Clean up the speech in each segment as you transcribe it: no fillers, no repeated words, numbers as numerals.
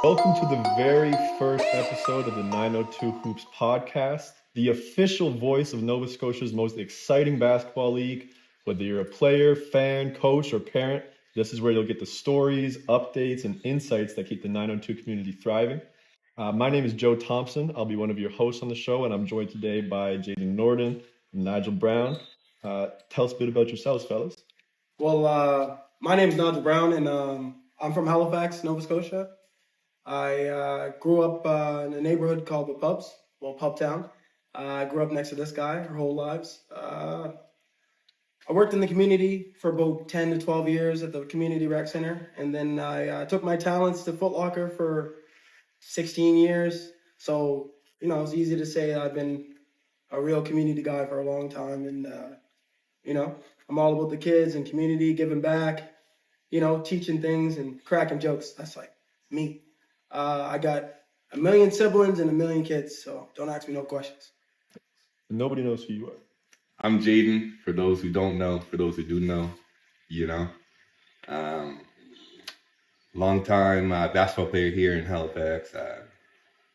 Welcome to the very first episode of the 902 Hoops podcast, the official voice of Nova Scotia's most exciting basketball league. Whether you're a player, fan, coach, or parent, this is where you'll get the stories, updates, and insights that keep the 902 community thriving. My name is Joe Thomson. I'll be one of your hosts on the show, and I'm joined today by Jayden Nordin and Nigel Brown. Tell us a bit about yourselves, fellas. Well, my name is Nigel Brown, and I'm from Halifax, Nova Scotia. I grew up in a neighborhood called the Pub Town. I grew up next to this guy our whole lives. I worked in the community for about 10 to 12 years at the community rec center, and then I took my talents to Foot Locker for 16 years. So, it's easy to say I've been a real community guy for a long time, and, I'm all about the kids and community, giving back, teaching things and cracking jokes. That's like me. I got a million siblings and a million kids, so don't ask me no questions. Nobody knows who you are. I'm Jayden, for those who don't know, for those who do know, long time basketball player here in Halifax.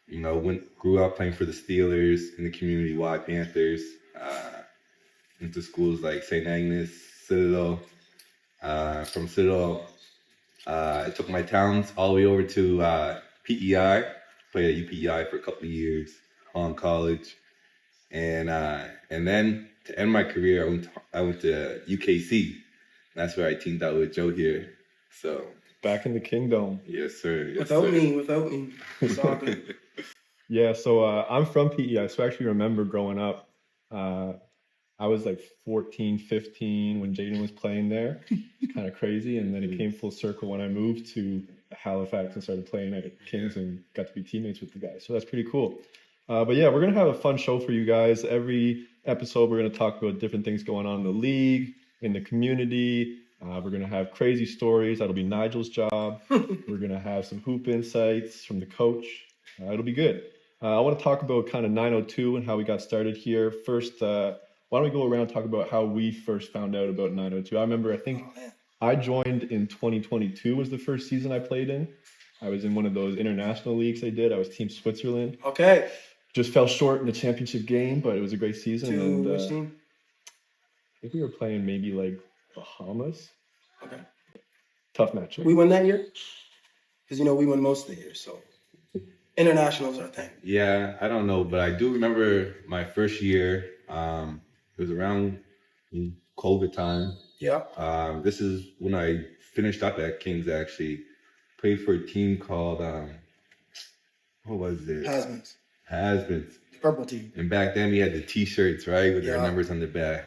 Grew up playing for the Steelers in the community Y Panthers. Went to schools like St. Agnes, Citadel. From Citadel, I took my talents all the way over to PEI. Played at UPEI for a couple of years on college, and then to end my career, I went to UKC. That's where I teamed out with Joe here. So back in the kingdom. Yes, sir. Yes, without sir. me, it's all good. Yeah, so I'm from PEI, so I actually remember growing up. I was like 14, 15 when Jayden was playing there. Kind of crazy. And then it came full circle when I moved to Halifax and started playing at Kings and got to be teammates with the guys. So that's pretty cool. But yeah, we're going to have a fun show for you guys. Every episode, we're going to talk about different things going on in the league, in the community. We're going to have crazy stories. That'll be Nigel's job. We're going to have some hoop insights from the coach. It'll be good. I want to talk about kind of 902 and how we got started here. First, why don't we go around and talk about how we first found out about 902? I remember, I joined in 2022 was the first season I played in. I was in one of those international leagues they did. I was Team Switzerland. Okay. Just fell short in the championship game, but it was a great season. Which team? I think we were playing maybe like Bahamas. Okay. Tough matchup. We won that year? Because, we won most of the years, so internationals are a thing. Yeah, I don't know, but I do remember my first year. It was around COVID time. Yeah. This is when I finished up at Kings, actually. Played for a team called, what was it? Hasmans. The purple team. And back then we had the T-shirts, right, with their numbers on the back.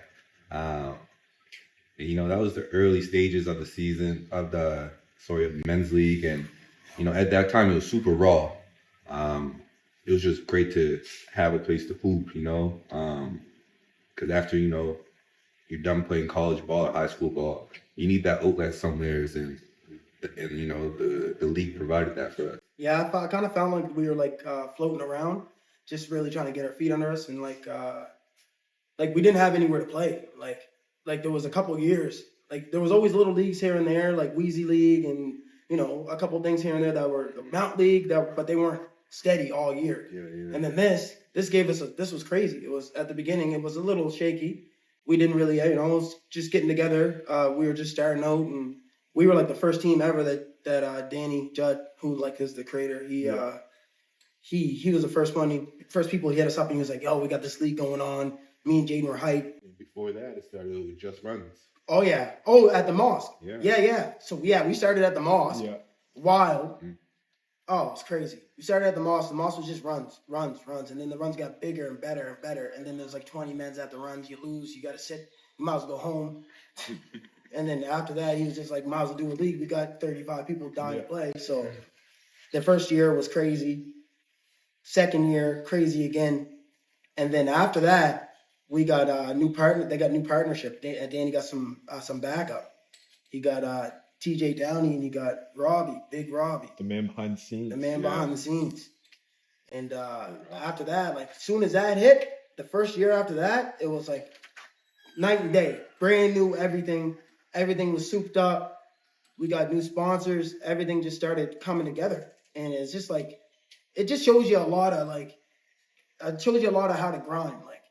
That was the early stages of the season, of the men's league. And, at that time it was super raw. It was just great to have a place to hoop, because after, you're done playing college ball or high school ball, you need that outlet somewhere, and the league provided that for us. Yeah, I kind of found like we were floating around, just really trying to get our feet under us, and like we didn't have anywhere to play. Like there was a couple of years, like there was always little leagues here and there, like Wheezy League, and a couple of things here and there that were the Mount League, but they weren't steady all year. Yeah. And then this gave us this was crazy. It was at the beginning, it was a little shaky. We didn't really, just getting together. We were just starting out, and we were like the first team ever that Danny Judd, who is the creator, he was the first people he hit us up, and he was like, "Yo, we got this league going on." Me and Jayden were hyped. And before that, it started with Just Runs. Oh yeah. Oh, at the mosque. Yeah. So yeah, we started at the mosque. Yeah. Wild. Mm-hmm. Oh, it's crazy. We started at the mosque. The mosque was just runs. And then the runs got bigger and better and better. And then there's like 20 men at the runs. You lose. You got to sit. You might as well go home. And then after that, he was just like, might as well do a league. We got 35 people dying to play. So the first year was crazy. Second year, crazy again. And then after that, we got a new partner. They got a new partnership. Danny got some backup. He got TJ Downey, and you got Robbie, Big Robbie. The man behind the scenes. Behind the scenes. And after that, as soon as that hit, the first year after that, it was like night and day. Brand new everything. Everything was souped up. We got new sponsors. Everything just started coming together. and it's just like it just shows you a lot of how to grind. Like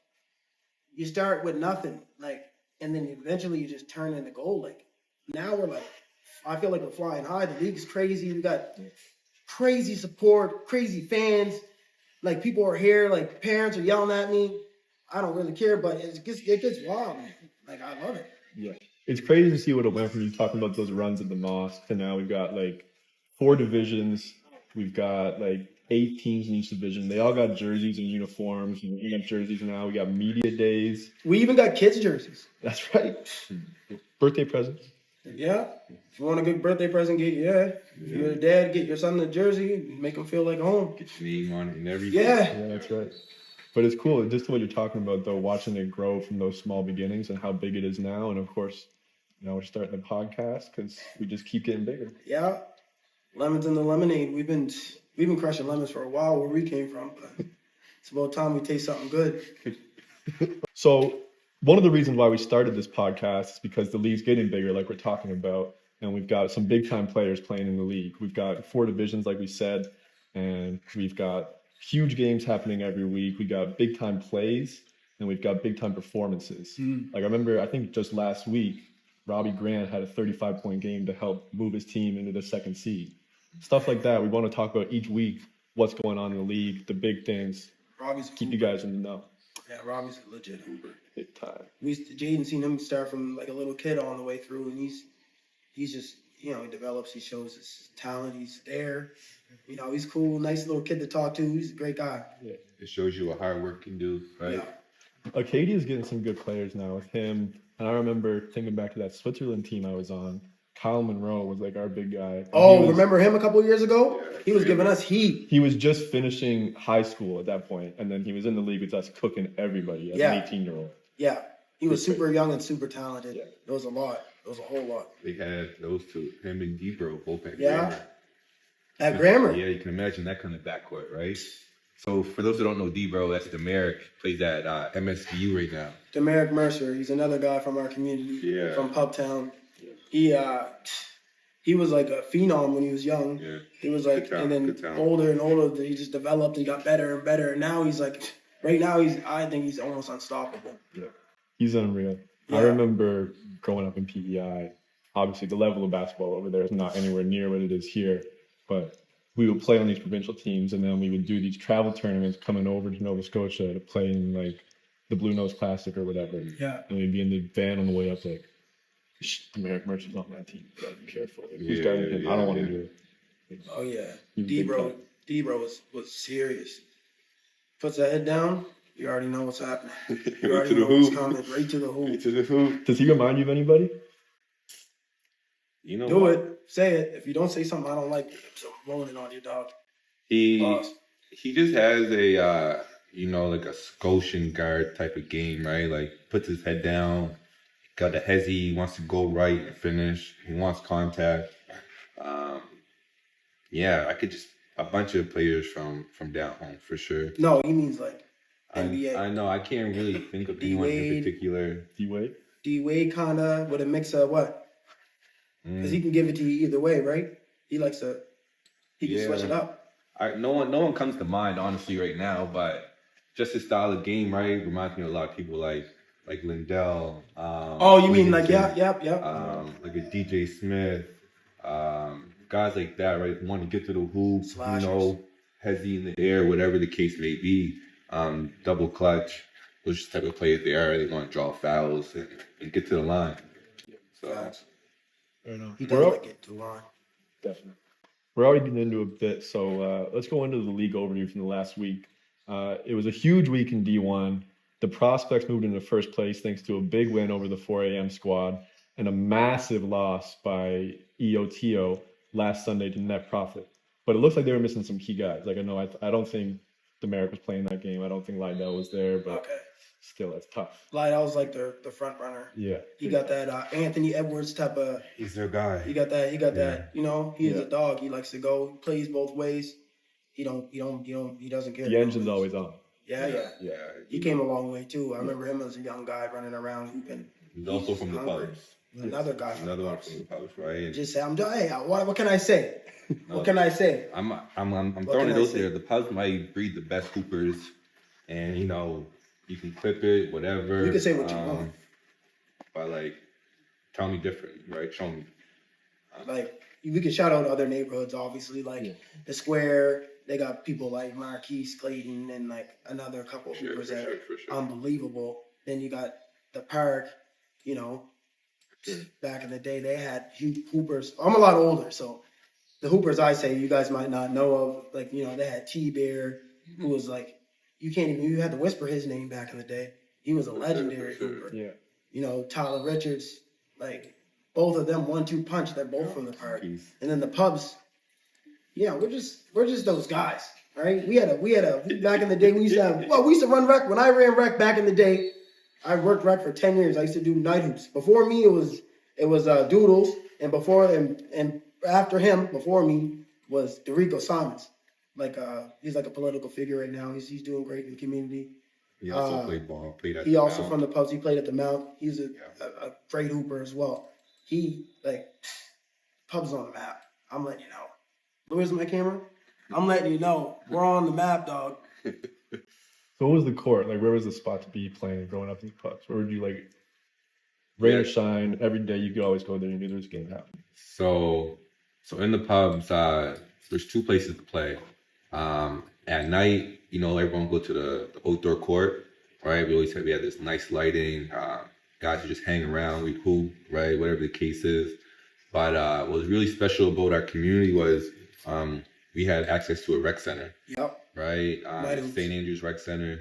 you start with nothing, like, and then eventually you just turn into gold. Like now we're like, I feel like we're flying high. The league's crazy. We got crazy support, crazy fans. Like people are here. Like parents are yelling at me. I don't really care, but it gets wild, man. Like I love it. Yeah, it's crazy to see what it went from you talking about those runs at the mosque to now we've got like 4 divisions. We've got like 8 teams in each division. They all got jerseys and uniforms. We got jerseys now. We got media days. We even got kids' jerseys. That's right. Birthday presents. Yeah. If you want a good birthday present, If you're a dad, get your son a jersey. Make him feel like home. Get your name on it and everything. Yeah, that's right. But it's cool, just what you're talking about, though, watching it grow from those small beginnings and how big it is now. And of course, now we're starting a podcast because we just keep getting bigger. Yeah. Lemons in the lemonade. We've been crushing lemons for a while where we came from, but it's about time we taste something good. So one of the reasons why we started this podcast is because the league's getting bigger, like we're talking about, and we've got some big time players playing in the league. We've got 4 divisions, like we said, and we've got huge games happening every week. We got big time plays and we've got big time performances. Like I remember, I think just last week, Robbie Grant had a 35-point game to help move his team into the 2nd seed. Stuff like that. We want to talk about each week what's going on in the league, the big things. Robbie's keep you guys in the know. Yeah, Robbie's a legit hooper. Big time. Jayden seen him start from like a little kid on the way through, and he's just he develops. He shows his talent. He's there. He's cool, nice little kid to talk to. He's a great guy. Yeah. It shows you what hard work can do, right? Yeah. Acadia's getting some good players now with him. And I remember thinking back to that Switzerland team I was on. Kyle Monroe was like our big guy. Remember him a couple of years ago? Yeah, he was giving us heat. He was just finishing high school at that point, and then he was in the league with us cooking everybody as an 18-year-old. Yeah. He was super young and super talented. Yeah. It was a lot. It was a whole lot. They had those two, him and Debro, both at Yeah. Grammar. At Grammar. Yeah, you can imagine that kind of backcourt, right? So for those who don't know Debro, that's Demeric, plays at MSVU right now. Demeric Mercer, he's another guy from our community, from Pubtown. He was like a phenom when he was young. Yeah. He was like, and then older and older, he just developed and got better and better. And now he's like, right now I think he's almost unstoppable. Yeah, he's unreal. Yeah. I remember growing up in PEI. Obviously, the level of basketball over there is not anywhere near what it is here, but we would play on these provincial teams, and then we would do these travel tournaments coming over to Nova Scotia to play in like the Blue Nose Classic or whatever. Yeah. And we'd be in the van on the way up, like, American Merchant's on that team. You gotta be careful. Who's guarding him? I don't want to do it. Oh yeah. Debro was serious. Puts that head down, you already know what's happening. You already know what's coming. Right to the hoop. Right to the hoop. Does he remind you of anybody? You know do it. Say it. If you don't say something I don't like, I'm rolling it on your dog. He just has a like a Scotian guard type of game, right? Like puts his head down, got the hezzy, wants to go right and finish. He wants contact. I could just a bunch of players from down home for sure. No, he means like NBA. I know. I can't really think of anyone in particular. D-Wade? D-Wade kind of with a mix of what? Because he can give it to you either way, right? He can switch it up. No one comes to mind, honestly, right now, but just his style of game, right, reminds me of a lot of people like Lindell. You mean like, yep. Like a DJ Smith. Guys like that, right, want to get to the hoop, Slashers. Hezzy in the air, whatever the case may be. Double clutch. Those type of players they are. They want to draw fouls and get to the line. So. He does like it to the line. Definitely. We're already getting into a bit, so let's go into the league overview from the last week. It was a huge week in D1. The Prospects moved into first place thanks to a big win over the 4 a.m. squad and a massive loss by EOTO last Sunday to Net Profit. But it looks like they were missing some key guys. Like I don't think Demeric was playing that game. I don't think Lydell was there, but still, that's tough. Lydell's like the front runner. Yeah. He got that Anthony Edwards type of. He's their guy. He got that. He is a dog. He likes to go. He plays both ways. He doesn't care. The engine's always on. Yeah. He came a long way too. I remember him as a young guy running around hooping. He's also from the Pubs. Another guy from Another the one Pubs. from the Pubs, right? And Just say, hey, what can I say? no, What can I say? I'm What throwing can it I out say? there. The Pubs might breed the best hoopers, and you can clip it, whatever. You can say what you want. But like, tell me different, right? Show me. Like, we can shout out other neighborhoods, obviously, like the Square. They got people like Marquise, Clayton, and like another couple of hoopers that are unbelievable. Then you got the Park, you know. Back in the day, they had hoopers. I'm a lot older, so the hoopers I say you guys might not know of, like, they had T-Bear, who was like, you had to whisper his name back in the day. He was a legendary hooper. Yeah. Tyler Richards, like, both of them 1-2 punch. They're both from the Park. And then the Pubs, we're just those guys, right? We had a back in the day, we used to run rec. When I ran rec back in the day, I worked rec for 10 years. I used to do night hoops. Before me, it was Doodles, and after him, before me, was Dorico Simons. Like he's like a political figure right now. He's doing great in the community. He also played ball. He also from the Pubs. He played at the Mount. He's a great hooper as well. He Pubs on the map. I'm letting you know. Where's my camera? I'm letting you know. We're on the map, dog. So what was the court? Like, where was the spot to be playing growing up in the Pubs? Where would you, like, rain or shine, every day you could always go there and you knew there was a game happening? So in the Pubs, there's two places to play. At night, everyone go to the outdoor court, right? We had this nice lighting. Guys would just hang around, we hoop, right? Whatever the case is. But what was really special about our community was we had access to a rec center. Yep. Right? St. Andrew's Rec Center.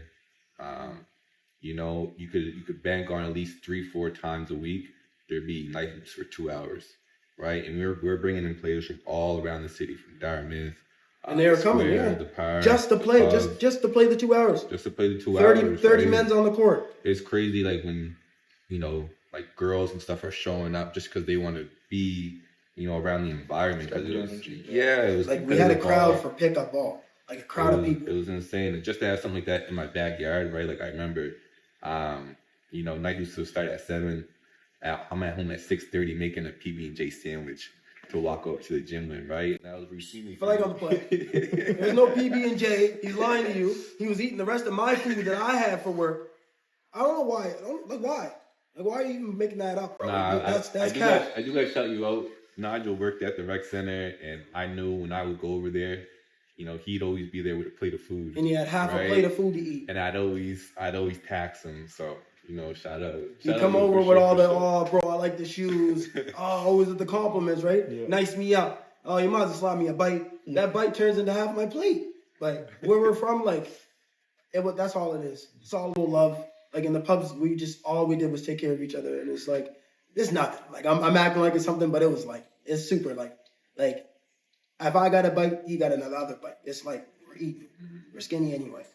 You could bank on at least 3-4 times a week. There'd be night hoops for 2 hours, right? And we're bringing in players from all around the city, from Dartmouth. And they were coming, the Park, just to play, Pubs, just to play the 2 hours. Just to play the 2 30, hours. 30 right? men's on the court. It's crazy, like when, like girls and stuff are showing up just because they want to be, around the environment. It was like we had a crowd for pickup ball. Like a crowd of people. It was insane. And just to have something like that in my backyard, right? Like I remember, night used to start at 7. I'm at home at 6:30 making a PB&J sandwich to walk up to the gym with, right? And that was routinely. Feel like on the play. There's no PB&J. He's lying to you. He was eating the rest of my food that I had for work. I don't know why. Why? Like, why are you even making that up, bro? Nah, that's I cat. do gotta shout you out. Nigel worked at the rec center, and I knew when I would go over there, he'd always be there with a plate of food. And he had half a plate of food to eat. And I'd always tax him. So, shout out. He'd come over with all the, bro, I like the shoes. Always with the compliments, right? Yeah. Nice me up. Oh, you might as well slap me a bite. Yeah. That bite turns into half my plate. Like, where we're from, like, that's all it is. It's all a little love. Like, in the Pubs, all we did was take care of each other. And it's like, it's nothing. Like, I'm acting like it's something, but it was like, it's super, like, if I got a bite, he got another bite. It's like, we're eating. We're skinny anyway.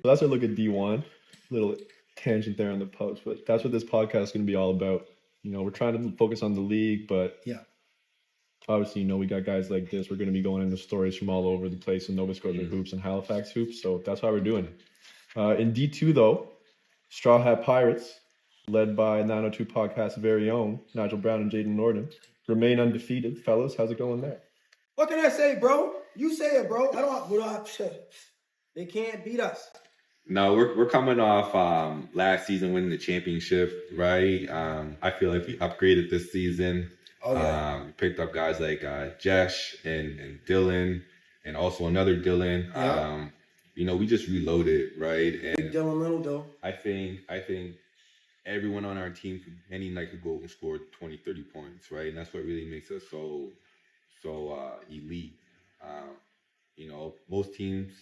So that's our look at D1. Little tangent there on the Pubs, but that's what this podcast is going to be all about. We're trying to focus on the league, but obviously, we got guys like this. We're going to be going into stories from all over the place in Nova Scotia hoops and Halifax hoops, so that's why we're doing it. In D2, though, Straw Hat Pirates, led by 902 Podcast's very own Nigel Brown and Jayden Nordin, remain undefeated. Fellas, how's it going there? What can I say, bro? You say it, bro. We don't have shit. They can't beat us. No, we're coming off last season winning the championship, right? I feel like we upgraded this season. Oh, yeah. We picked up guys like Jesh and Dylan, and also another Dylan. Yeah. We just reloaded, right? And Big Dylan, little Dylan. I think everyone on our team any night could go and score 20, 30 points, right? And that's what really makes us so elite. Most teams,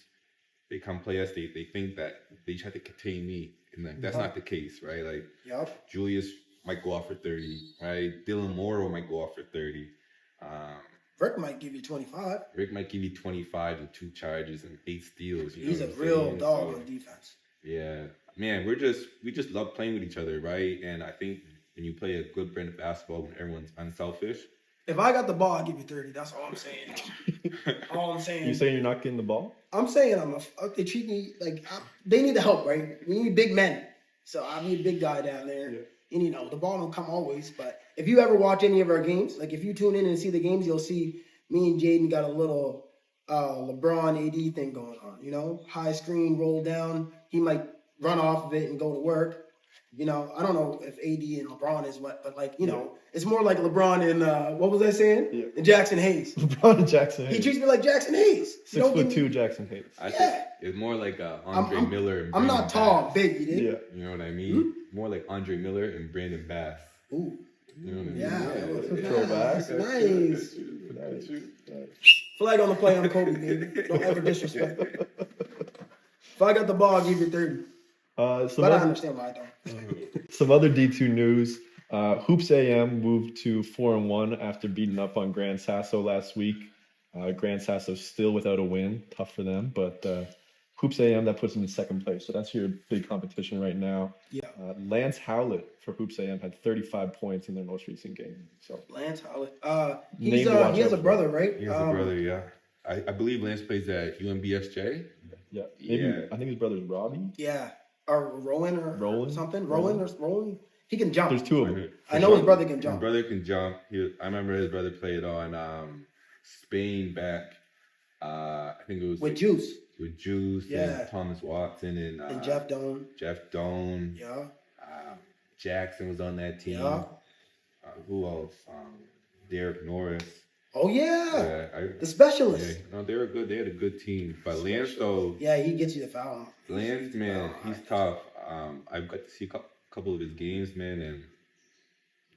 they come play us, they think that they just have to contain me. And that's not the case, right? Like, Julius might go off for 30, right? Dylan Morrow might go off for 30. Rick might give you 25. Rick might give you 25 and 2 charges and 8 steals. He's a real dog on defense. Yeah. Man, we just love playing with each other, right? And I think when you play a good brand of basketball when everyone's unselfish. If I got the ball, I'll give you 30. That's all I'm saying. All I'm saying. You saying you're not getting the ball? I'm saying they treat me like they need the help, right? We need big men. So I need a big guy down there. Yeah. And the ball don't come always, but if you ever watch any of our games, like if you tune in and see the games, you'll see me and Jayden got a little LeBron AD thing going on. You know, high screen, roll down. He might run off of it and go to work. You know, I don't know if AD and LeBron is what, but like, you know, it's more like LeBron and what was I saying? Yeah. And Jackson Hayes. LeBron and Jackson Hayes. He treats me like Jackson Hayes. 6'2" Jackson Hayes. I think it's more like Andre Miller. And I'm Brandon not tall, Bass. big. You dig? Yeah. You know what I mean? More like Andre Miller and Brandon Bass. Ooh. You know what I mean? Yeah. Throwback. Nice. Flag on the play, I'm Kobe, baby. Don't ever disrespect me. If I got the ball, I'll give you 30. But I understand why I don't. Some other D2 news. Hoops AM moved to 4-1 after beating up on Grand Sasso last week. Grand Sasso still without a win. Tough for them, but Hoops AM, that puts them in second place. So that's your big competition right now. Yeah. Lance Howlett for Hoops AM had 35 points in their most recent game. So Lance Howlett. Name He to watch has a out brother, right? He has a brother, yeah. I believe Lance plays at UMBSJ. yeah, maybe I think his brother's Robbie. Yeah. Or Rowan or Roland? something. Roland. He can jump. There's two of them. I know his brother can His jump. brother can jump. I remember his brother played on Spain back. I think it was With Juice. with Juice Yeah. and Thomas Watson And Jeff Doan. Jeff Doan. Yeah. Jackson was on that team. Yeah. Who else? Derek Norris. Oh, yeah. Yeah, The specialist. no, they were good. They had a good team. But Lance, though, Yeah, he gets you the foul. Lance, man, he's tough. I've got to see a couple of his games, man, and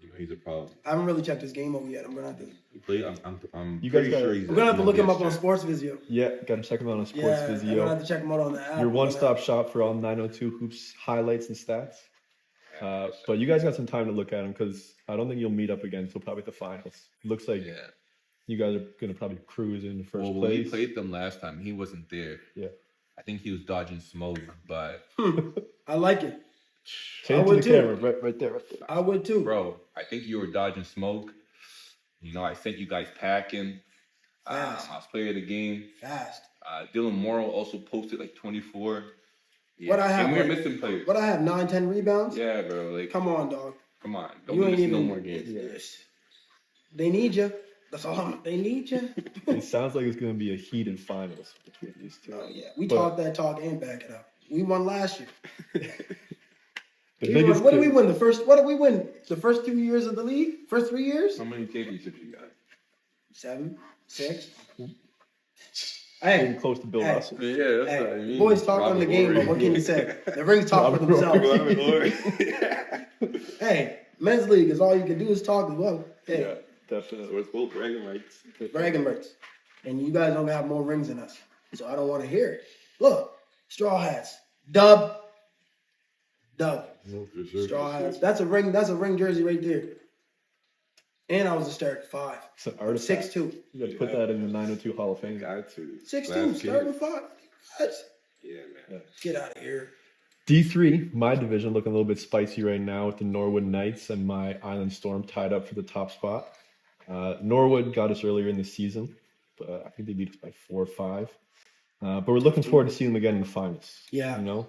you know, he's a problem. I haven't really checked his game over yet. I'm gonna have to. He played. I'm You guys pretty got- sure he's. I'm gonna have to look him up on UMBSJ. Sports Visio. Yeah, got to check him out on Sports Yeah, I'm gonna Visio. have to check him out on the app. Your one-stop shop for all 902 Hoops highlights and stats. But you guys got some time to look at him because I don't think you'll meet up again until probably the finals. Looks like you guys are gonna probably cruise into first Well, when place. we played them last time, he wasn't there. Yeah. I think he was dodging smoke, but I like it. Say I it to would the too. camera, right there. I would too. bro, I think you were dodging smoke. You know, I sent you guys packing. Fast. I was player of the game. Fast. Dylan Morrow also posted like 24. What I have, and we were like- missing players. What I have 9, 10 rebounds. Yeah, bro. Like, Come on, dog. come on. Don't You be ain't missing no even. more games. They need you. That's all. They need you. It sounds like it's gonna be a heated finals between these two. Oh yeah, we But- talk that talk and back it up. We won last year. The We won- biggest what did we kid- win? What did we win? The first 2 years of the league? First 3 years? How many championships you got? 7, 6. Getting Hey, close to Bill Hey. Russell. Yeah, that's hey, what I mean. boys talk on the game, but what can you say? The rings talk for themselves. Hey, men's league is all you can do is talk as well. Hey, Yeah, definitely. It's both bragging rights. bragging rights. And you guys don't have more rings than us. So I don't want to hear it. Look, straw hats. Dub. Straw hats. That's a ring jersey right there. And I was a start 5. It's an artifact. 6'2". You gotta put that in the 902 Hall of Fame. Got to. 6'2", starting 5. What? Yeah, man. Get out of here. D3, my division, looking a little bit spicy right now with the Norwood Knights and my Island Storm tied up for the top spot. Norwood got us earlier in the season, but I think they beat us by 4 or 5. But we're looking forward to seeing them again in the finals. Yeah. You know,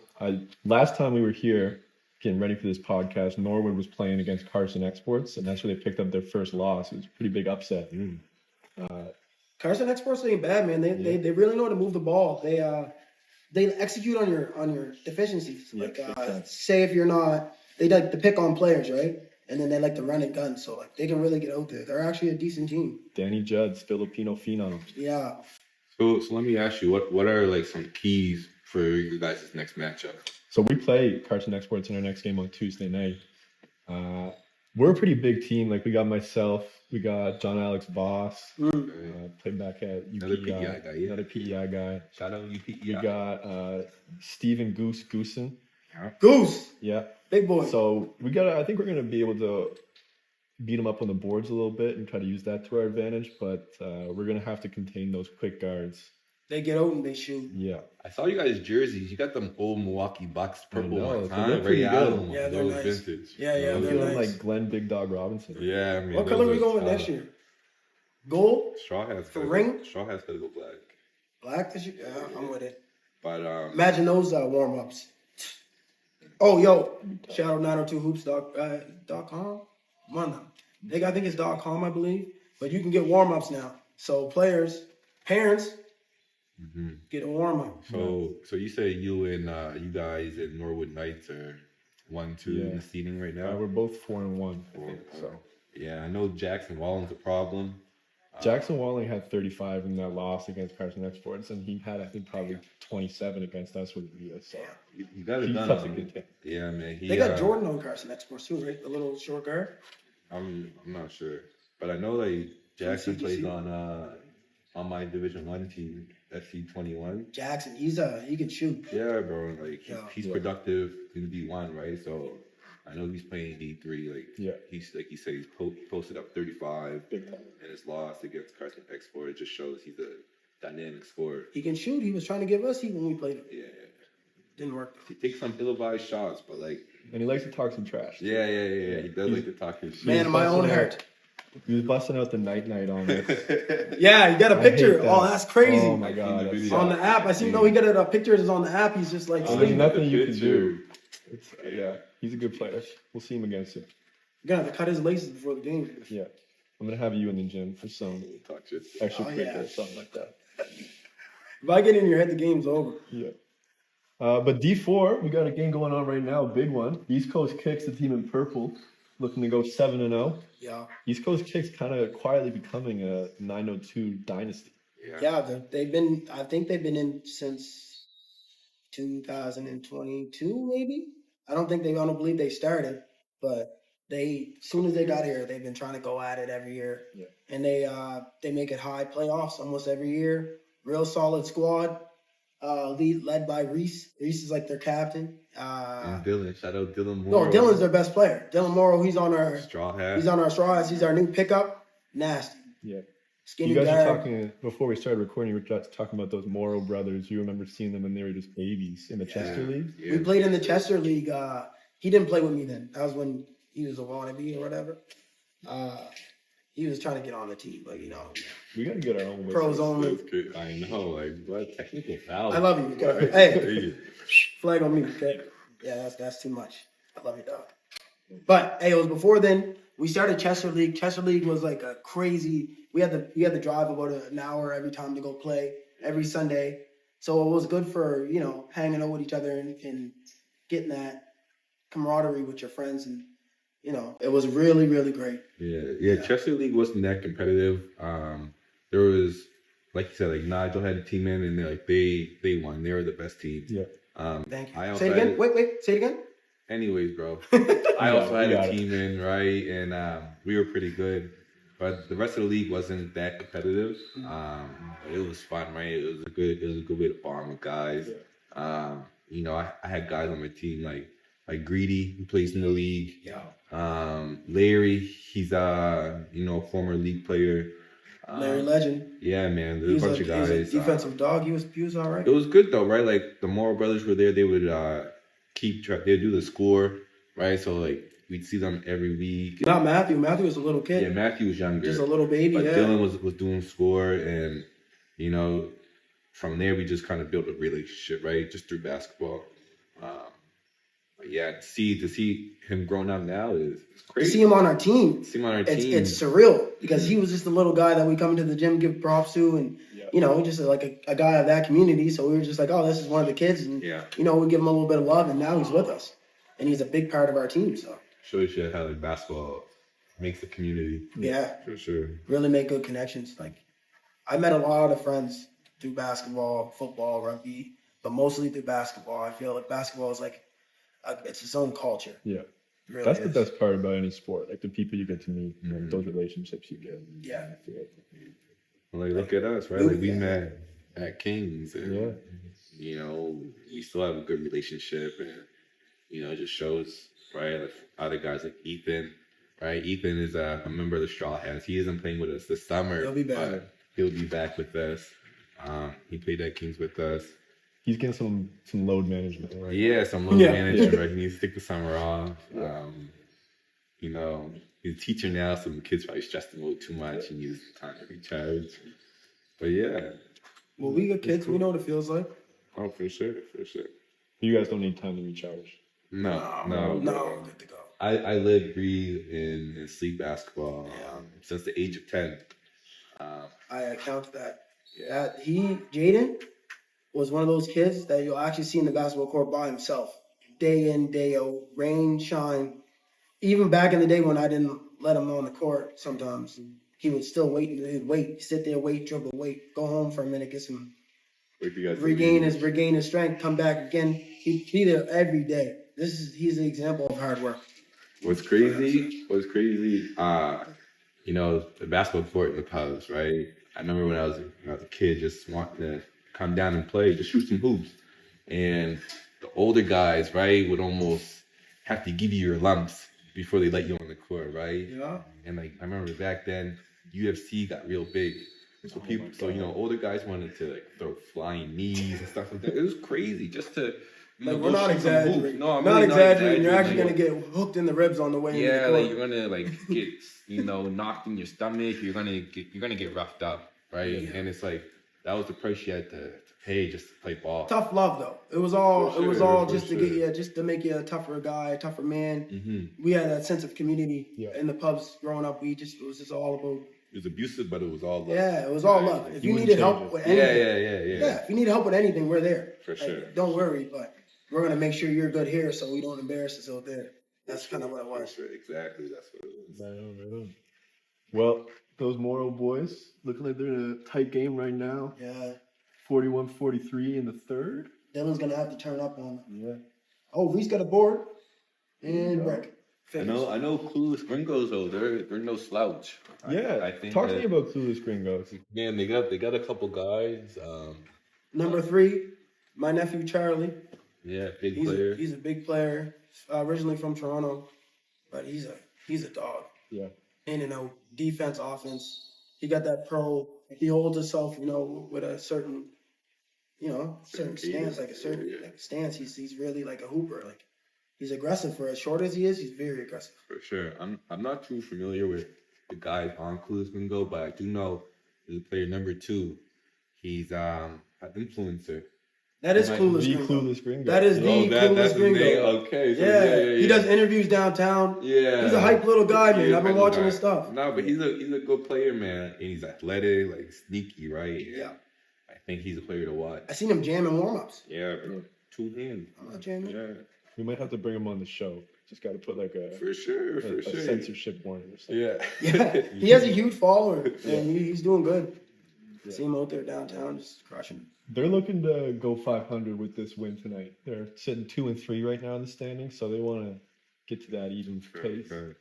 last time we were here getting ready for this podcast, Norwood was playing against Carson Exports, and that's where they picked up their first loss. It was a pretty big upset. Carson Exports ain't bad, man. They really know how to move the ball. They execute on your deficiencies. Yeah, Like big time. say if you're not, they like to pick on players, right? And then they like to run and gun, so like they can really get out there. They're actually a decent team. Danny Judd's Filipino phenom. Yeah. So let me ask you, what are like some keys for your guys' next matchup? So we play Carson Exports in our next game on Tuesday night. We're a pretty big team. Like we got myself, we got John Alex Voss, played back at UPEI, Another PEI guy, yeah. another PEI guy. Shout out UP. We got Stephen Goosen. Goose, Yeah. big boy. So I think we're gonna be able to beat them up on the boards a little bit and try to use that to our advantage. But we're gonna have to contain those quick guards. They get out and they shoot. Yeah. I saw you guys' jerseys. You got them old Milwaukee Bucks purple know, ones, they huh? look pretty Ray good. Allen ones. Yeah, they're those nice. vintage. Yeah, yeah, Those they're are- nice. Like Glenn Big Dog Robinson. Yeah, I mean, What those color are we are going solid. next year? Gold, Straw hats. For ring? Straw hats gotta go black. black this year. Yeah, I'm with it. But Imagine those warm ups. Oh, yo, shout out 902hoops.com. Manda. I think it's .com, I believe. But you can get warm-ups now. So players, parents, get a warm-up. So you say you and you guys at Norwood Knights are 1-2 in Yeah. the seeding right now? We're both 4-1, I think. So Yeah, I know Jackson Wallen's a problem. Jackson Walling had 35 in that loss against Carson Exports, and he had, I think, probably 27 against us with Via. So You got it he's done. such a good team. Yeah, man. They got Jordan on Carson Exports too, right? The little short guard. I'm not sure, but I know like Jackson CGC. plays on my Division 1 team, FC21. Jackson, he can shoot. Yeah, bro. Like he's Yeah. productive in D1, right? So I know he's playing D3. Like he's like he said, he's posted up 35 Big time. in his loss against Carson Export. It just shows he's a dynamic scorer. He can shoot. He was trying to give us heat when we played him. Yeah, Didn't work. he takes some ill-advised shots, but like And he likes to talk some trash. yeah. He does like to talk his shit. Man of my own heart. He was busting out the night on us. Yeah, you got a I hate picture. that. Oh, that's crazy. Oh my god. I've seen the That's video. On the app, I see. No, he got a picture is on the app. He's just like, There's sleeping. nothing you can picture. do. It's, he's a good player. We'll see him against him. You're gonna have to cut his laces before the game. Yeah. I'm gonna have you in the gym for some Talk shit. extra Oh, quick yeah. or something like that. If I get in your head, the game's over. Yeah. But D4, we got a game going on right now, big one. East Coast Kicks, the team in purple, looking to go 7-0. Yeah. East Coast Kicks kind of quietly becoming a 902 dynasty. Yeah, they've been. I think they've been in since 2022, maybe. I don't believe they started, but as soon as they got here, they've been trying to go at it every year. Yeah. And they make it high playoffs almost every year. Real solid squad. Led by Reese. Reese is like their captain. And Dylan, shout out Dylan No, Moore. Dylan's their best player. Dylan Morrow, he's on our Straw Hat. straw hats. He's our new pickup. Nasty. Yeah. Skinny You guys guy. were talking, before we started recording, you were just talking about those Morrow brothers. You remember seeing them when they were just babies in the Chester League? Yeah. We played in the Chester League. He didn't play with me then. That was when he was a wannabe or whatever. He was trying to get on the team, but We got to get our own way. pros only. That's good. I know, like what technical foul. I love you. Okay? Hey, flag on me. Okay. Yeah, that's too much. I love you, dog. But hey, it was before then. We started Chester League. Chester League was like a crazy. We had to drive about an hour every time to go play every Sunday. So it was good for hanging out with each other and getting that camaraderie with your friends, and it was really, really great. Yeah. Chester League wasn't that competitive. There was, like you said, like Nigel had a team in, and they won. They were the best team. Yeah. Thank you. I also Say it again. Wait. Say it again. Anyways, bro, I also had a team in, right, and we were pretty good. But the rest of the league wasn't that competitive. It was fun, right? It was a good way to bond with guys. I had guys on my team like Greedy, who plays in the league. Yeah. Larry, he's a former league player. Larry Legend. Yeah, man. He There's was a bunch of guys. He was a defensive dog. He was all right. It was good though, right? Like the Morrow brothers were there. They would keep track. They'd do the score, right? So like we'd see them every week. Not Matthew. Matthew was a little kid. Yeah, Matthew was younger. Just a little baby. But Yeah. Dylan was doing score, and from there we just kind of built a relationship, right? Just through basketball. But yeah, to see him grown up now is To crazy. see him on our team. See him on our team. It's surreal because he was just a little guy that we come into the gym, give props to, and just like a guy of that community. So we were just like, oh, this is one of the kids, and we give him a little bit of love, and now he's with us, and he's a big part of our team. So Shows you how like basketball makes a community. yeah, For sure. really make good connections. Like I met a lot of friends through basketball, football, rugby, but mostly through basketball. I feel like basketball is like it's its own culture. Yeah. It really That's is. the best part about any sport, like the people you get to meet, and those relationships you get. Yeah. I feel like. Like look at us, right? Like we met at Kings, and we still have a good relationship, and it just shows, right? Like other guys like Ethan, right? Ethan is a member of the Straw Hats. He isn't playing with us this summer. He'll be back. but He'll be back with us. He played at Kings with us. He's getting some load management, right? Yeah, some load management, right? He needs to take the summer off. He's a teacher now, so the kids probably stressed him a little too much and needs time to recharge. But yeah. Well, we got kids. We know what it feels like. Oh, for sure, for sure. You guys don't need time to recharge. No. We're good to go. I live, breathe, and sleep basketball since the age of 10. I account for that. Yeah. Jayden was one of those kids that you'll actually see in the basketball court by himself, day in, day out, rain, shine. Even back in the day when I didn't let him on the court, sometimes he would still wait. He'd wait, sit there, wait, dribble, wait, go home for a minute, get some, regain his strength, come back again. He'd be there every day. He's an example of hard work. What's crazy? You know, the basketball court in the Pubs, right? I remember when I was a kid, just wanting to come down and play, just shoot some hoops. And the older guys, right, would almost have to give you your lumps before they let you on the court, right? Yeah. And like I remember back then, UFC got real big. So you know, older guys wanted to like throw flying knees and stuff like that. It was crazy just to. Like, we're not exaggerating. No, I'm not really exaggerating. You're actually gonna get hooked in the ribs on the way. Yeah, like you're gonna like get knocked in your stomach. You're gonna get roughed up, right? Yeah. And it's like that was the price you had to pay just to play ball. Tough love though. It was all just to get you, just to make you a tougher guy, a tougher man. Mm-hmm. We had that sense of community in the pubs growing up. It was just all about. It was abusive, but it was all love. Yeah, it was all love. If you needed help with anything, yeah. If you needed help with anything, we're there. For sure. Don't worry, but we're gonna make sure you're good here, so we don't embarrass us out there. That's kind of what it was. Exactly, that's what it was. Right on. Well, those Morrow boys looking like they're in a tight game right now. Yeah. 41-43 in the third. Dylan's gonna have to turn up on them. Yeah. Oh, Reese got a board and Rick. I know clueless gringos though. They're no slouch. Yeah. I think Talk to me about Clueless Gringos. Man, they got a couple guys. Number 3, my nephew Charlie. Yeah, big player. He's a big player. Originally from Toronto, but he's a dog. Yeah. In and out, defense, offense. He got that pro. He holds himself, with a certain, stance, like a certain stance. He's really like a hooper. Like he's aggressive for as short as he is. He's very aggressive. For sure. I'm not too familiar with the guys on Clueless Gringo, but I do know there's a player number 2. He's an influencer. That is The Clueless Clueless Gringo. That is the Clueless Gringo. Okay. So Yeah. He does interviews downtown. Yeah. He's a hype little guy, man. He I've been is watching a his guy. stuff. No, but he's a good player, man. And he's athletic, like sneaky, right? Yeah. I think he's a player to watch. I seen him jamming warm-ups. Yeah, bro. 2 hands. I'm not jamming. Yeah. We might have to bring him on the show. Just got to put like a For sure. censorship warning or something. Yeah. Yeah. He has a huge follower, and he's doing good. See him out there downtown, just crushing it. They're looking to go 500 with this win tonight. They're sitting 2-3 right now in the standings, so they want to get to that even pace. Okay.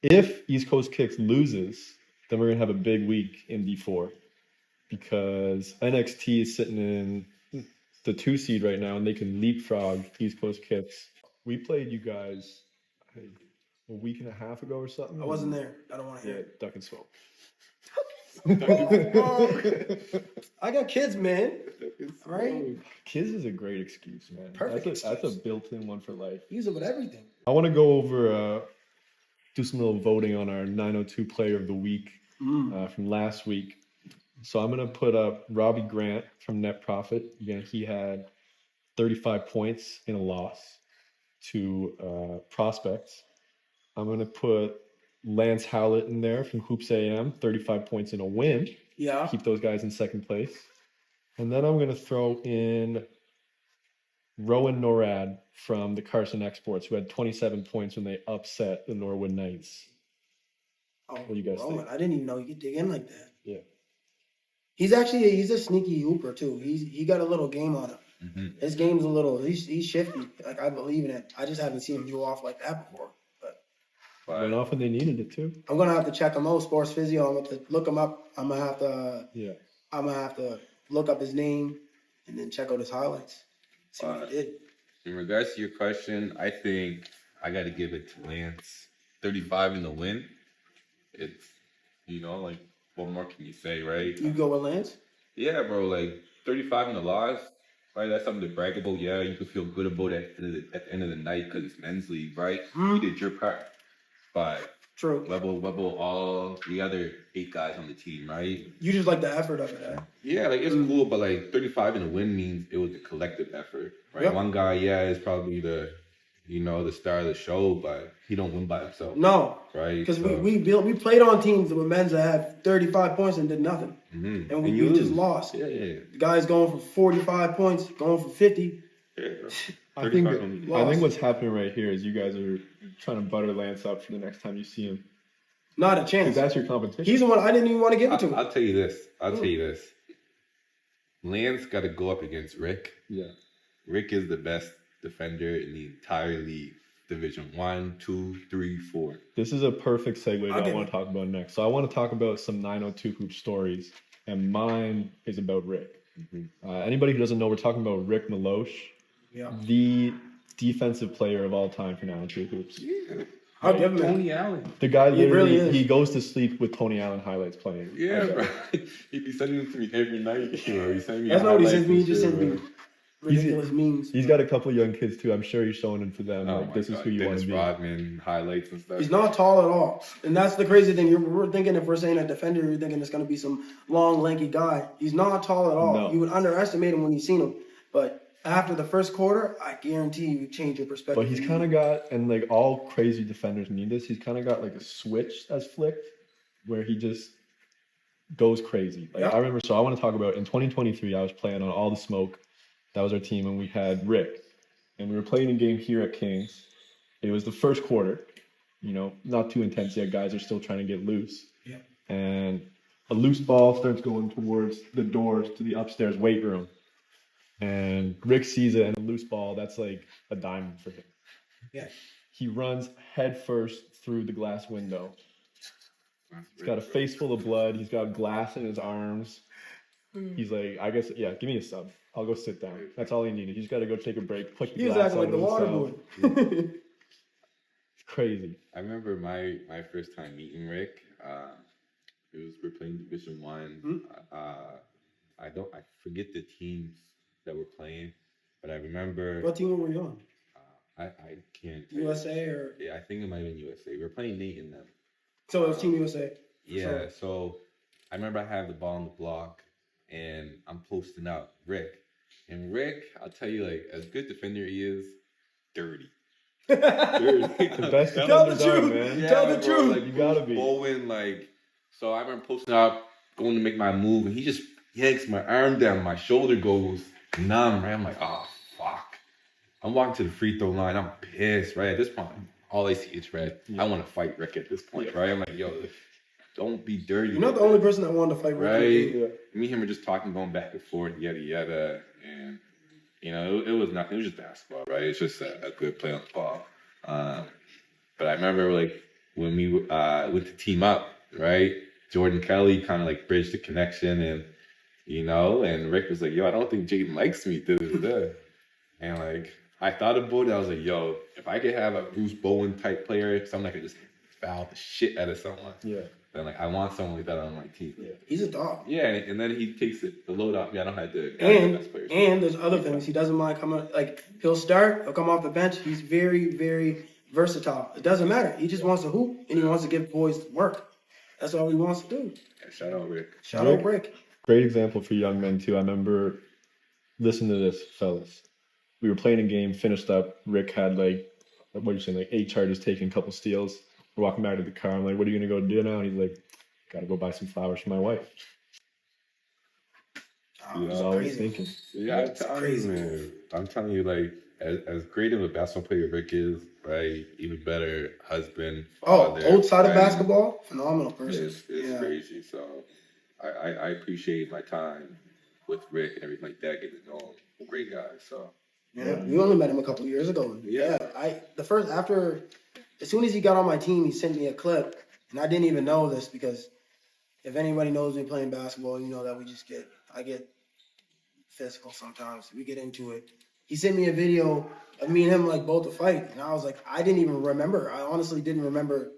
If East Coast Kicks loses, then we're gonna have a big week in D4 because NXT is sitting in the 2 seed right now, and they can leapfrog East Coast Kicks. We played you guys a week and a half ago or something. I wasn't there. I don't want to hear Yeah, it. duck and smoke. I got kids, man. Right? Kids is a great excuse, man. Perfect That's a excuse. built-in one for life. Use it with everything. I want to go over, do some little voting on our 902 Player of the Week from last week. So I'm going to put up Robbie Grant from Net Profit. Again, he had 35 points in a loss to Prospects. I'm going to put Lance Howlett in there from Hoops AM, 35 points in a win. Yeah. Keep those guys in second place. And then I'm going to throw in Rowan Norad from the Carson Exports, who had 27 points when they upset the Norwood Knights. Oh, What do you guys Rowan, think? I didn't even know you could dig in like that. Yeah. He's a sneaky hooper too. He got a little game on him. Mm-hmm. His game's a little. He's shifty. Like I believe in it. I just haven't seen him go off like that before. But Went off when they needed it too. I'm gonna have to check him out. Sports Physio. I'm gonna have to look him up. I'm gonna have to look up his name and then check out his highlights. See what he did. In regards to your question, I think I got to give it to Lance. 35 in the win. It's, like, what more can you say, right? You go with Lance? Yeah, bro, like 35 in the loss, right? That's something to brag about. Yeah, you can feel good about it at the end of the night because it's men's league, right? You did your part. But True. level all the other 8 guys on the team, right? You just like the effort of it, eh? Yeah, like it's cool, but like 35 in a win means it was a collective effort, right? Yep. One guy, is probably the the star of the show, but he don't win by himself. No, Right? because So, we played on teams with men's that had 35 points and did nothing, mhm. and we you just lose. lost. Yeah. The guy's going for 45 points, going for 50. Yeah. I think 35 on- Lost. I think what's happening right here is you guys are trying to butter Lance up for the next time you see him. Not a Because chance. that's your competition. He's the one I didn't even want to give it to him. I'll tell you this. Lance got to go up against Rick. Yeah. Rick is the best defender in the entire league. Division 1, 2, 3, 4. This is a perfect segue to what I Okay. want to talk about next. So I want to talk about some 902 Hoop stories, and mine is about Rick. Anybody who doesn't know, we're talking about Rick Malosh, Yeah. the defensive player of all time for 902 Hoops. Yeah. I'll give him Tony Allen. The guy He really literally, is. he goes to sleep with Tony Allen highlights playing. Yeah, Okay. bro. He'd be sending them to me every night. He sent me That's not what he highlights sends me. He and just shit, sends me bro. ridiculous memes. He's got a couple of young kids too. I'm sure he's showing them for them. Oh like, my this is God. who you want Dennis to be. Rodman highlights and stuff. He's not tall at all. And that's the crazy thing. We're thinking if we're saying a defender, you're thinking it's going to be some long, lanky guy. He's not tall at all. No. You would underestimate him when you've seen him. But after the first quarter, I guarantee you change your perspective. But he's kind of got, and like all crazy defenders need this, he's kind of got like a switch that's flicked where he just goes crazy. Like Yeah. I remember, so I want to talk about in 2023, I was playing on All the Smoke. That was our team, and we had Rick. And we were playing a game here at Kings. It was the first quarter, not too intense yet. Guys are still trying to get loose. Yeah. And a loose ball starts going towards the doors to the upstairs weight room. And Rick sees it, and a loose ball, that's like a diamond for him. Yeah. He runs head first through the glass window. He's got a face full of blood. He's got glass in his arms. He's like, I guess, yeah, give me a sub. I'll go sit down. That's all he needed. He's got to go take a break, put the He was glass acting like out the of water himself. boy. It's crazy. I remember my first time meeting Rick. We're playing Division 1. I forget the teams that were playing, but I remember. What team were you on? I can't. tell you. USA or? Yeah, I think it might have been USA. We were playing Nate and them. So it was Team USA. Yeah, Sure. so I remember I had the ball on the block and I'm posting out Rick. And Rick, I'll tell you, like, as good defender he is, dirty. Dirty. The best Tell the defenders are, truth. man. Yeah, Tell the bro, truth. Like, You gotta be. Bowling, like, so I remember posting out, going to make my move, and he just yanks my arm down. My shoulder goes numb, right? I'm like, oh, fuck. I'm walking to the free throw line. I'm pissed, right? At this point, all I see is red. Yeah. I want to fight Rick at this point, right? I'm like, yo, don't be dirty. You're not the only person that wanted to fight Right? Rick. Me and him were just talking, going back and forth, yada, yada. And, it was nothing. It was just basketball, right? It's just a good play on the ball. But I remember, like, when we went to team up, right? Jordan Kelly kind of, like, bridged the connection. And, and Rick was like, yo, I don't think Jayden likes me. And, like, I thought about it. I was like, yo, if I could have a Bruce Bowen type player, someone that could just foul the shit out of someone, Yeah. then, like, I want someone like that on my team. Yeah. He's a dog. Yeah, and then he takes the load off me. I don't have to. And there's other things. He doesn't mind coming. Like, he'll start. He'll come off the bench. He's very, very versatile. It doesn't matter. He just wants to hoop and he wants to give boys work. That's all he wants to do. Yeah, shout out Rick. Shout out Rick. Great example for young men too. I remember, listen to this, fellas. We were playing a game, finished up. Rick had like, what are you saying, like 8 charges, taking a couple steals. We're walking back to the car. I'm like, what are you gonna go do now? And he's like, gotta go buy some flowers for my wife. Oh, He was it's always crazy. thinking. Yeah, It's crazy. man. I'm telling you, like, as great of a basketball player Rick is, right? Even better husband, Oh, father. outside of right? basketball, phenomenal person. It's Yeah. crazy. So I appreciate my time with Rick and everything like that, getting to know him. Great guy. So Yeah, we only met him a couple of years ago. Yeah. As soon as he got on my team, he sent me a clip, and I didn't even know this because if anybody knows me playing basketball, you know that I get physical sometimes. We get into it. He sent me a video of me and him like both to fight, and I was like, I didn't even remember. I honestly didn't remember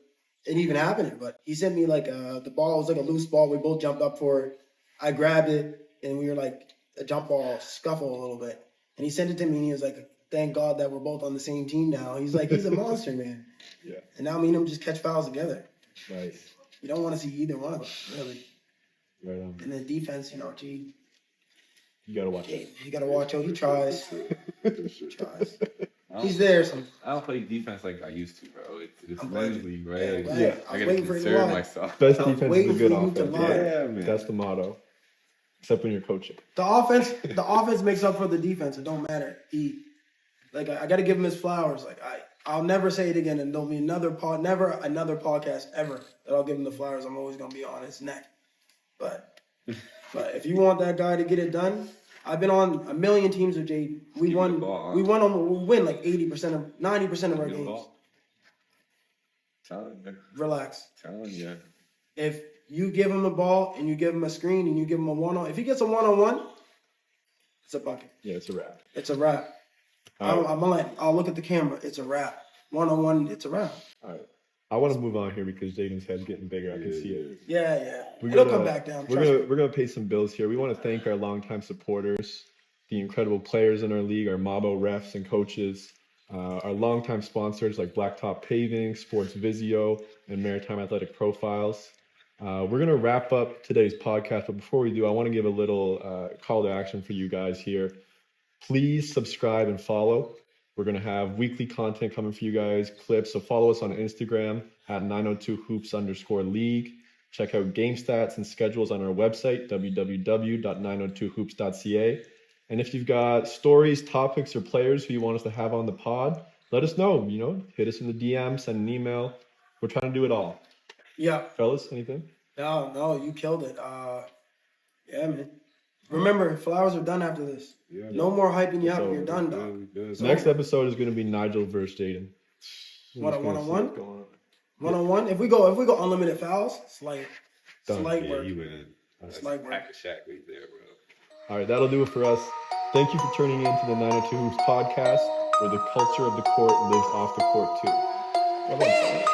it even happening. But he sent me like the ball was like a loose ball. We both jumped up for it. I grabbed it, and we were like a jump ball scuffle a little bit. And he sent it to me, and he was like, thank God that we're both on the same team now. He's like, he's a monster, man. Yeah. And now me and him just catch fouls together. Nice. You don't want to see either one of us, really. Right on. And then defense, gee, You gotta watch hey, it. you got to watch out. He tries. He tries. He's there. Some. I don't play defense like I used to, bro. It's I'm men's glad you- league, right? Yeah, Like, right. Yeah. I I was gotta waiting for you to concern lie. myself. Best I was defense is waiting a good for you to offense. lie. Yeah, man. That's the motto. Except when you're coaching. The offense makes up for the defense. It don't matter. I got to give him his flowers. I'll never say it again, and there'll be never another podcast ever that I'll give him the flowers. I'm always gonna be on his neck. But if you want that guy to get it done, I've been on a million teams with Jayden. We Give won. him the ball, huh? We win like 90% of our games. Telling you, Relax. telling you. If you give him the ball and you give him a screen and you give him a one-on, if he gets a one-on-one, it's a bucket. Yeah, it's a wrap. It's a wrap. All right. I'll look at the camera. It's a wrap. One-on-one, it's a wrap. All right. I want to move on here because Jayden's head's getting bigger. I can see it. Yeah. We're It'll gonna- come back down. We're Trust me. gonna pay some bills here. We want to thank our longtime supporters, the incredible players in our league, our Mallo refs and coaches, our longtime sponsors like Blacktop Paving, Sports Visio, and Maritime Athletic Profiles. We're gonna wrap up today's podcast, but before we do, I want to give a little call to action for you guys here. Please subscribe and follow. We're going to have weekly content coming for you guys, clips. So follow us on Instagram at 902hoops_league. Check out game stats and schedules on our website, www.902hoops.ca. And if you've got stories, topics, or players who you want us to have on the pod, let us know. Hit us in the DM, send an email. We're trying to do it all. Yeah. Fellas, anything? No, you killed it. Yeah, man. Remember, flowers are done after this. Yeah. No more hyping you up. So, You're done, dog. Next episode is going to be Nigel versus Jayden. What, a We're just gonna see one-on-one? what's going on. One-on-one. If we go unlimited fouls, it's like Done. slight Yeah, work. you win. It's like work. Pack a shack right there, bro. All right, that'll do it for us. Thank you for tuning in to the 902 Hoops podcast, where the culture of the court lives off the court too. Well done, fellas.